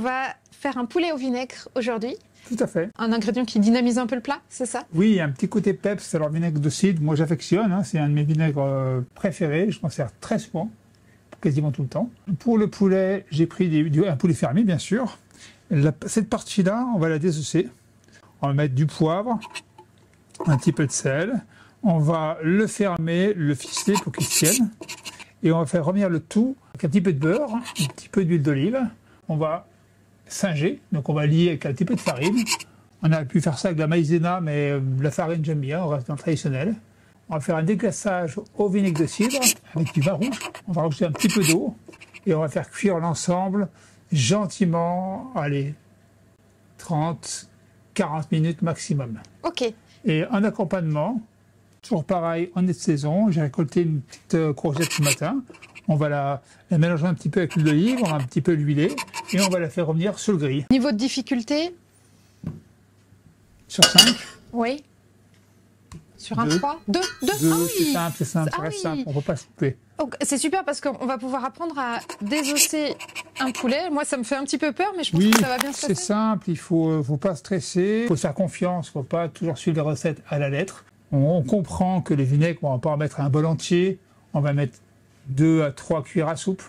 va faire un poulet au vinaigre aujourd'hui. Tout à fait. Un ingrédient qui dynamise un peu le plat, c'est ça? Oui, un petit côté peps, alors vinaigre de cidre, moi j'affectionne, hein, c'est un de mes vinaigres préférés, je m'en sers très souvent, quasiment tout le temps. Pour le poulet, j'ai pris un poulet fermier, bien sûr. Cette partie-là, on va la désosser. On va mettre du poivre, un petit peu de sel. On va le fermer, le ficeler pour qu'il tienne. Et on va faire revenir le tout avec un petit peu de beurre, un petit peu d'huile d'olive. On va singer, donc on va lier avec un petit peu de farine. On a pu faire ça avec de la maïzena, mais la farine j'aime bien, on reste dans le traditionnel. On va faire un déglaçage au vinaigre de cidre avec du vin rouge. On va rajouter un petit peu d'eau et on va faire cuire l'ensemble gentiment, allez, 30, 40 minutes maximum. Ok. Et en accompagnement, toujours pareil, on est de saison, j'ai récolté une petite courgette ce matin. On va la mélanger un petit peu avec l'huile d'olive, on va un petit peu l'huiler et on va la faire revenir sur le grill. Niveau de difficulté? Sur 5. Oui. Sur un 3? 2? Deux, Ah oui. c'est simple, ça reste simple, on ne peut pas se couper. C'est super parce qu'on va pouvoir apprendre à désosser un poulet. Moi, ça me fait un petit peu peur, mais je pense Oui, que ça va bien se passer. c'est simple, il ne faut pas stresser, il faut se faire confiance, il ne faut pas toujours suivre les recettes à la lettre. On comprend que les vinaigres, on ne va pas en mettre un bol entier, on va mettre 2 à 3 cuillères à soupe,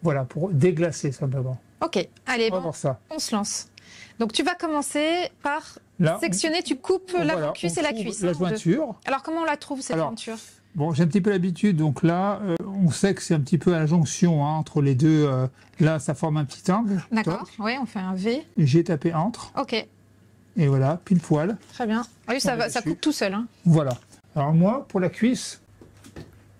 voilà, pour déglacer simplement. Ok, allez, On va voir ça. on se lance. Donc tu vas commencer par Là, sectionner, tu coupes voilà, cuisse on et la trouve cuisse. La hein, jointure. Alors comment on la trouve cette jointure? Bon, j'ai un petit peu l'habitude, donc là, on sait que c'est un petit peu à la jonction hein, entre les deux. Là, ça forme un petit angle. D'accord, oui, on fait un V. J'ai tapé entre, Ok, et voilà, pile poil. très bien. Ah oui, ça coupe tout seul. Hein. Voilà. Alors moi, pour la cuisse,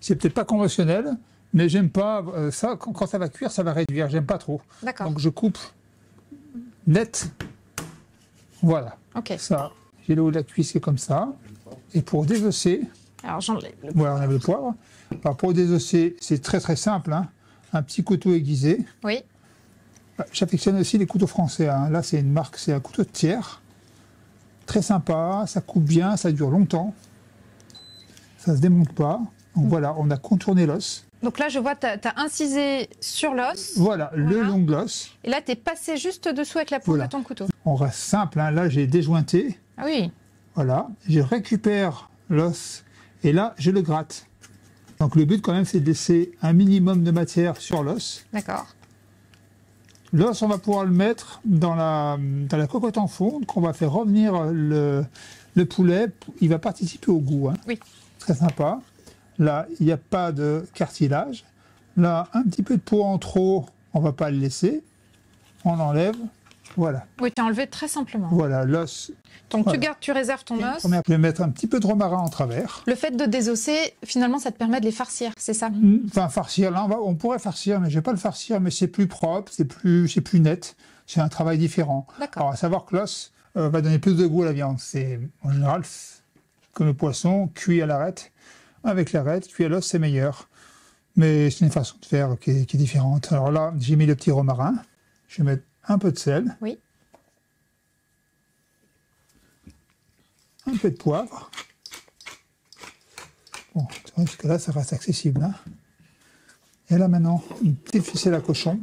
c'est peut-être pas conventionnel, mais j'aime pas ça. Quand ça va cuire, ça va réduire. J'aime pas trop. D'accord. Donc je coupe net. Voilà. Ok. Ça, j'ai le haut de la cuisse qui est comme ça. Et pour désosser, Alors j'enlève le... voilà, on a le poivre. Alors pour désosser, c'est très très simple. Hein. Un petit couteau aiguisé. Oui. J'affectionne aussi les couteaux français. Hein. Là, c'est une marque, c'est un couteau de tiers. Très sympa, ça coupe bien, ça dure longtemps. Ça se démonte pas. Donc voilà, on a contourné l'os. Donc là, je vois, tu as incisé sur l'os. Voilà, le long de l'os. Et là, tu es passé juste dessous avec la pointe de ton couteau. On reste simple. Hein. Là, j'ai déjointé. Ah oui. Voilà, je récupère l'os et là, je le gratte. Donc le but quand même, c'est de laisser un minimum de matière sur l'os. D'accord. L'os, on va pouvoir le mettre dans la cocotte en fonte, qu'on va faire revenir le poulet. Il va participer au goût. Hein. Oui. Très sympa. Là, il n'y a pas de cartilage. Là, un petit peu de peau en trop, on ne va pas le laisser. On enlève. Voilà. Oui, tu as enlevé très simplement. Voilà, l'os. Donc Voilà. tu réserves ton os. Je vais mettre un petit peu de romarin en travers. Le fait de désosser, finalement, ça te permet de les farcir, c'est ça? Enfin, farcir, là, on pourrait farcir, mais je ne vais pas le farcir, mais c'est plus propre, c'est plus net. C'est un travail différent. Alors, à savoir que l'os va donner plus de goût à la viande. C'est, en général, comme le poisson, cuit à l'arête. Avec l'arête, cuit à l'os, c'est meilleur. Mais c'est une façon de faire qui est différente. Alors là, j'ai mis le petit romarin. Je vais mettre un peu de sel. Oui. Un peu de poivre. Bon, parce que là, ça reste accessible. Hein. Et là, maintenant, une petite ficelle à cochon.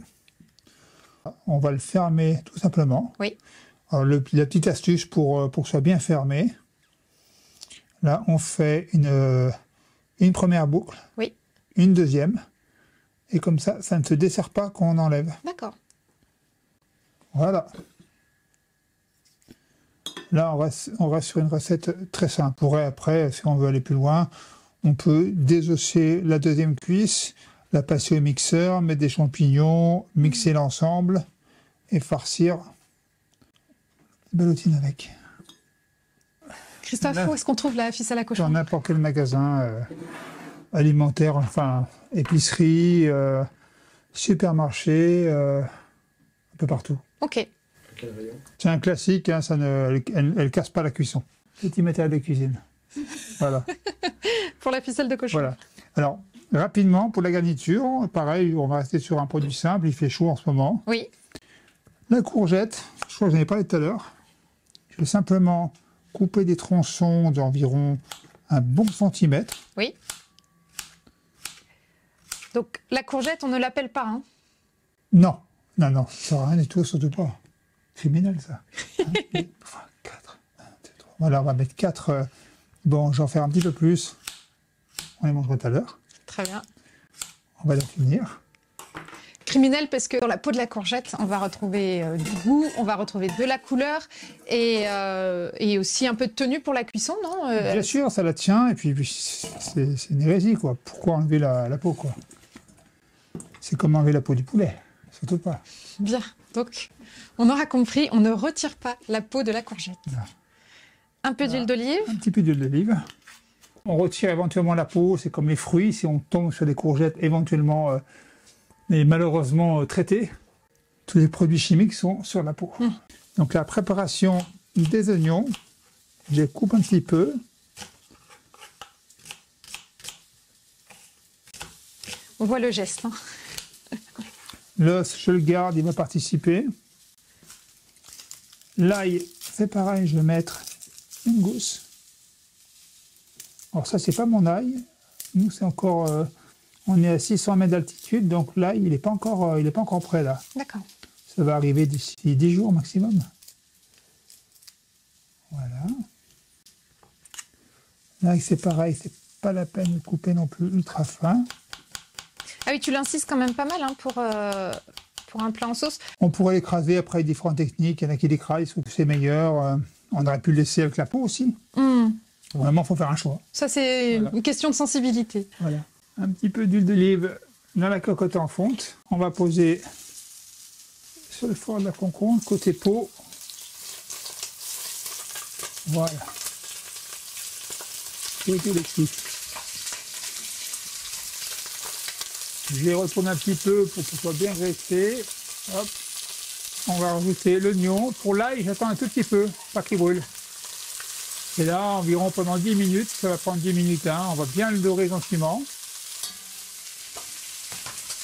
On va le fermer tout simplement. Oui. Alors, la petite astuce pour que ce soit bien fermé. Là, on fait une première boucle. Oui. Une deuxième. Et comme ça, ça ne se dessert pas quand on enlève. D'accord. Voilà. Là, on reste sur une recette très simple. On pourrait après, si on veut aller plus loin, on peut désosser la deuxième cuisse, la passer au mixeur, mettre des champignons, mixer l'ensemble et farcir ballotine avec. Christophe, où est-ce qu'on trouve la ficelle à cochon? Dans n'importe quel magasin alimentaire, enfin épicerie, supermarché, un peu partout. Ok. C'est un classique, hein, elle casse pas la cuisson. Petit matériel de cuisine. Voilà. Pour la ficelle de cochon. Voilà. Alors, rapidement, pour la garniture, pareil, on va rester sur un produit simple, il fait chaud en ce moment. Oui. La courgette, je crois que j'en ai parlé tout à l'heure. Je vais simplement couper des tronçons d'environ un bon centimètre. Oui. Donc, la courgette, on ne l'appelle pas, hein? Non, non, non, ça sert à rien du tout, surtout pas. criminel, ça. 1, 2, 3, 4. 1, 2, 3. Voilà, on va mettre 4. Bon, j'en fais un petit peu plus. On les mangera tout à l'heure. Très bien. On va les finir. Criminel parce que dans la peau de la courgette, on va retrouver du goût, on va retrouver de la couleur et aussi un peu de tenue pour la cuisson, non Bien sûr, ça la tient, et puis c'est une hérésie, quoi. Pourquoi enlever la peau, quoi? C'est comme enlever la peau du poulet, surtout pas. Bien, donc on aura compris, on ne retire pas la peau de la courgette. Voilà. Un peu d'huile d'olive. Un petit peu d'huile d'olive. On retire éventuellement la peau, c'est comme les fruits, si on tombe sur des courgettes éventuellement, mais malheureusement traitées, tous les produits chimiques sont sur la peau. Donc la préparation des oignons, je les coupe un petit peu. On voit le geste. Hein. L'os, je le garde, il va participer. L'ail, c'est pareil, je vais mettre une gousse. Alors ça, c'est pas mon ail. Nous, c'est encore... on est à 600 mètres d'altitude, donc l'ail, il n'est pas encore prêt, là. D'accord. Ça va arriver d'ici 10 jours maximum. Voilà. L'ail, c'est pareil, c'est pas la peine de couper non plus ultra fin. Ah oui, tu l'insistes quand même pas mal hein, pour un plat en sauce. On pourrait l'écraser après avec différentes techniques. Il y en a qui l'écrasent, ils trouvent que c'est meilleur. On aurait pu le laisser avec la peau aussi. Vraiment, il faut faire un choix. Ça, c'est une question de sensibilité. Voilà. Un petit peu d'huile d'olive dans la cocotte en fonte. On va poser sur le fond de la concombre, côté peau. Voilà. Côté dessus. Je les retourne un petit peu pour que ce soit bien resté. Hop. On va rajouter l'oignon. Pour l'ail, j'attends un tout petit peu, pas qu'il brûle. Et là, environ pendant 10 minutes, ça va prendre 10 minutes, hein. On va bien le dorer gentiment.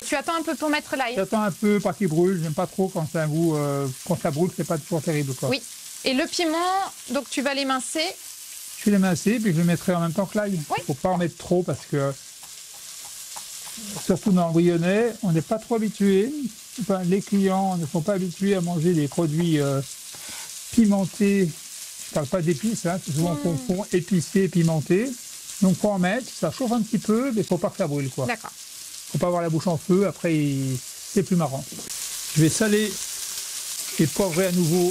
Tu attends un peu pour mettre l'ail. J'attends un peu, pas qu'il brûle. J'aime pas trop quand c'est un goût, quand ça brûle, c'est pas toujours terrible, quoi. Oui. Et le piment, donc tu vas l'émincer. Je vais l'émincer, puis je le mettrai en même temps que l'ail. Oui. Il ne faut pas en mettre trop parce que, surtout dans le Brionnais, on n'est pas trop habitué. Enfin, les clients ne sont pas habitués à manger des produits pimentés. Je ne parle pas d'épices, hein, c'est souvent qu'on confond épicé et pimenté. Donc, il faut en mettre, ça chauffe un petit peu, mais il ne faut pas que ça brûle, quoi. D'accord. Il ne faut pas avoir la bouche en feu, après, c'est plus marrant. Je vais saler et poivrer à nouveau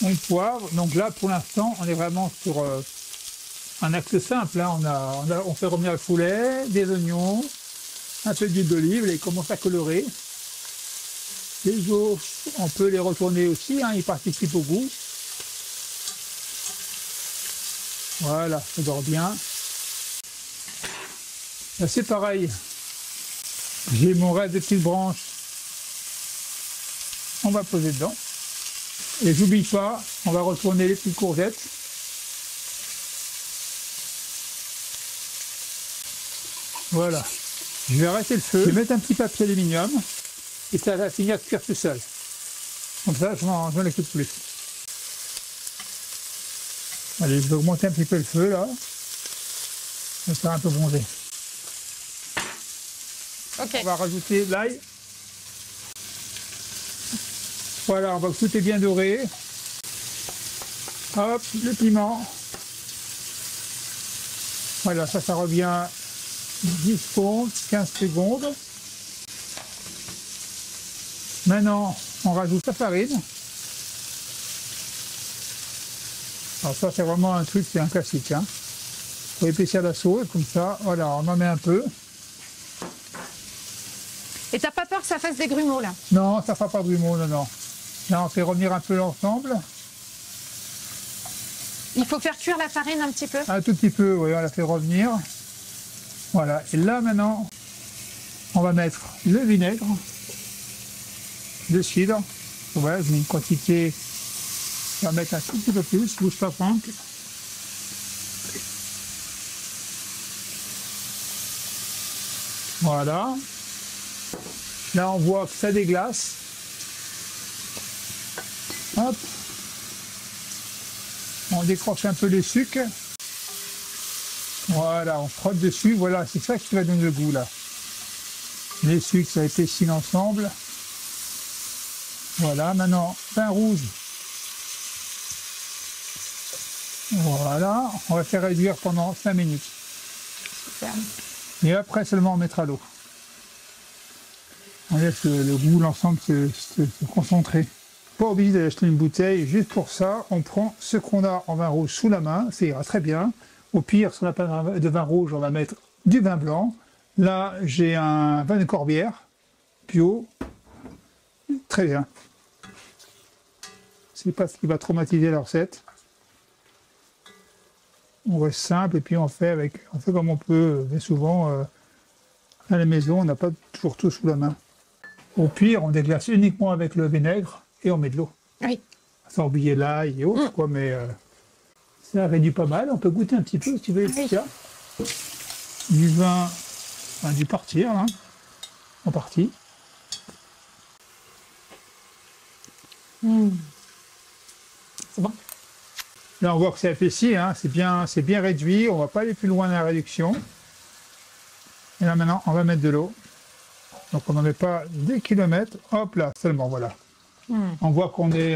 mon poivre. Donc là, pour l'instant, on est vraiment sur un acte simple. Hein. On fait revenir le poulet, des oignons, un peu d'huile d'olive, et il commence à colorer. Les os, on peut les retourner aussi, hein, ils participent au goût. Voilà, ça dort bien. Là, c'est pareil. J'ai mon reste de petites branches. On va poser dedans. Et j'oublie pas, on va retourner les petites courgettes. Voilà. Je vais arrêter le feu. Je vais mettre un petit papier aluminium. Et ça va finir de cuire tout seul. Comme ça, je m'en occupe plus. Allez, je vais augmenter un petit peu le feu là. Je vais faire un peu bronzer. Ok. On va rajouter l'ail. Voilà, on voit que tout est bien doré. Hop, le piment. Voilà, ça revient 10 secondes, 15 secondes. Maintenant, on rajoute la farine. Alors ça, c'est vraiment un truc, c'est un classique. Hein. Pour épaissir la sauce, comme ça, voilà, on en met un peu. Et t'as pas peur que ça fasse des grumeaux, là? Non, ça ne fera pas de grumeaux, non, non. Là, on fait revenir un peu l'ensemble. Il faut faire cuire la farine un petit peu? Un tout petit peu, oui, on la fait revenir. Voilà, et là, maintenant, on va mettre le vinaigre, le cidre. Ouais, j'ai une quantité, on va mettre un tout petit peu plus, bouge pas Franck. Voilà. Là, on voit que ça déglace. Hop. On décroche un peu les sucres. Voilà, on frotte dessus. Voilà, c'est ça qui va donner le goût, là. Les sucres, ça épaissit ensemble. Voilà, maintenant, vin rouge. Voilà, on va faire réduire pendant 5 minutes. Super. Et après seulement on mettra l'eau. On laisse le goût, l'ensemble se concentrer. Pas obligé d'acheter une bouteille, juste pour ça, on prend ce qu'on a en vin rouge sous la main, ça ira très bien. Au pire, si on n'a pas de vin rouge, on va mettre du vin blanc. Là, j'ai un vin de Corbière, bio, très bien. C'est pas ce qui va traumatiser la recette. On reste simple et puis on fait comme on peut. Mais souvent, à la maison, on n'a pas toujours tout sous la main. Au pire, on déglace uniquement avec le vinaigre et on met de l'eau. Oui. Sans oublier l'ail et autres, quoi, mais ça réduit pas mal. On peut goûter un petit peu si tu veux. Oui. Tiens. Du vin, du partir, hein, en partie. C'est bon. Là, on voit que c'est épaissi, hein, c'est bien réduit. On va pas aller plus loin dans la réduction. Et là, maintenant, on va mettre de l'eau. Donc, on n'en met pas des kilomètres. Hop là, seulement, voilà. On voit qu'on est...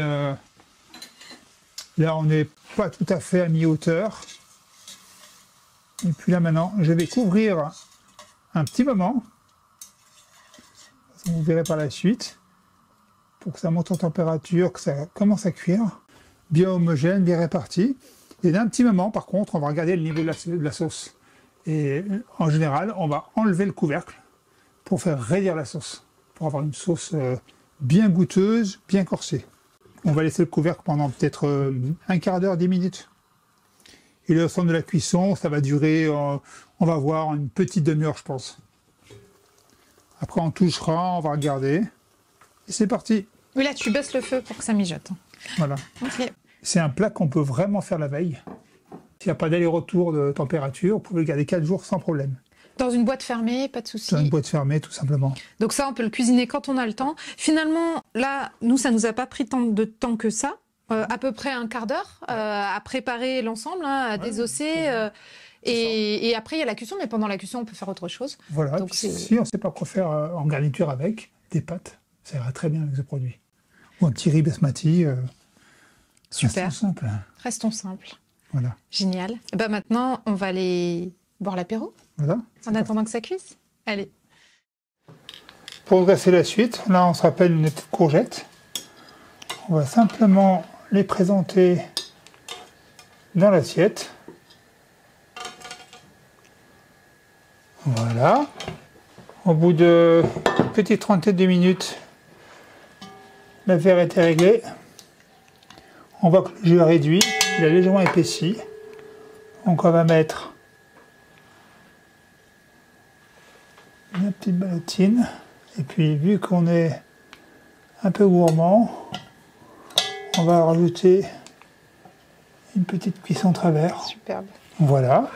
là, on n'est pas tout à fait à mi-hauteur. Et puis là, maintenant, je vais couvrir un petit moment. Vous verrez par la suite. Pour que ça monte en température, que ça commence à cuire. Bien homogène, bien réparti. Et d'un petit moment, par contre, on va regarder le niveau de la sauce. Et en général, on va enlever le couvercle pour faire raidir la sauce, pour avoir une sauce bien goûteuse, bien corsée. On va laisser le couvercle pendant peut-être un quart d'heure, 10 minutes. Et le restant de la cuisson, ça va durer, on va voir, une petite demi-heure, je pense. Après, on touchera, on va regarder. Et c'est parti. Oui, là, tu baisses le feu pour que ça mijote. Voilà. Ok. C'est un plat qu'on peut vraiment faire la veille. S'il n'y a pas d'aller-retour de température, vous pouvez le garder 4 jours sans problème. Dans une boîte fermée, pas de souci. Dans une boîte fermée, tout simplement. Donc ça, on peut le cuisiner quand on a le temps. Finalement, là, nous, ça nous a pas pris tant de temps que ça. À peu près un quart d'heure à préparer l'ensemble, hein, à désosser. Et après, il y a la cuisson, mais pendant la cuisson, on peut faire autre chose. Voilà. Donc, si on ne sait pas quoi faire en garniture avec, des pâtes, ça ira très bien avec ce produit. Ou un petit riz basmati. Super. Restons simples. Restons simples. Voilà. Génial. Bah maintenant, on va aller boire l'apéro. Voilà. En attendant que ça cuise. Allez. Pour dresser la suite, là, on se rappelle une petite courgette. On va simplement les présenter dans l'assiette. Voilà. Au bout de petite trentaine de minutes, l'affaire était réglée. On voit que le jus est réduit, il a légèrement épaissi. Donc on va mettre une petite ballotine. Et puis vu qu'on est un peu gourmand, on va rajouter une petite cuisson travers. Superbe. Voilà.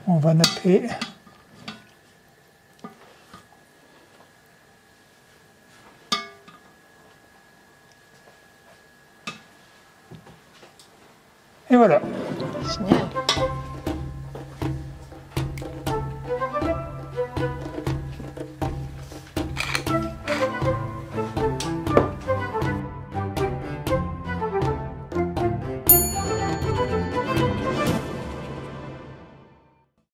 On va napper. Et voilà. Génial.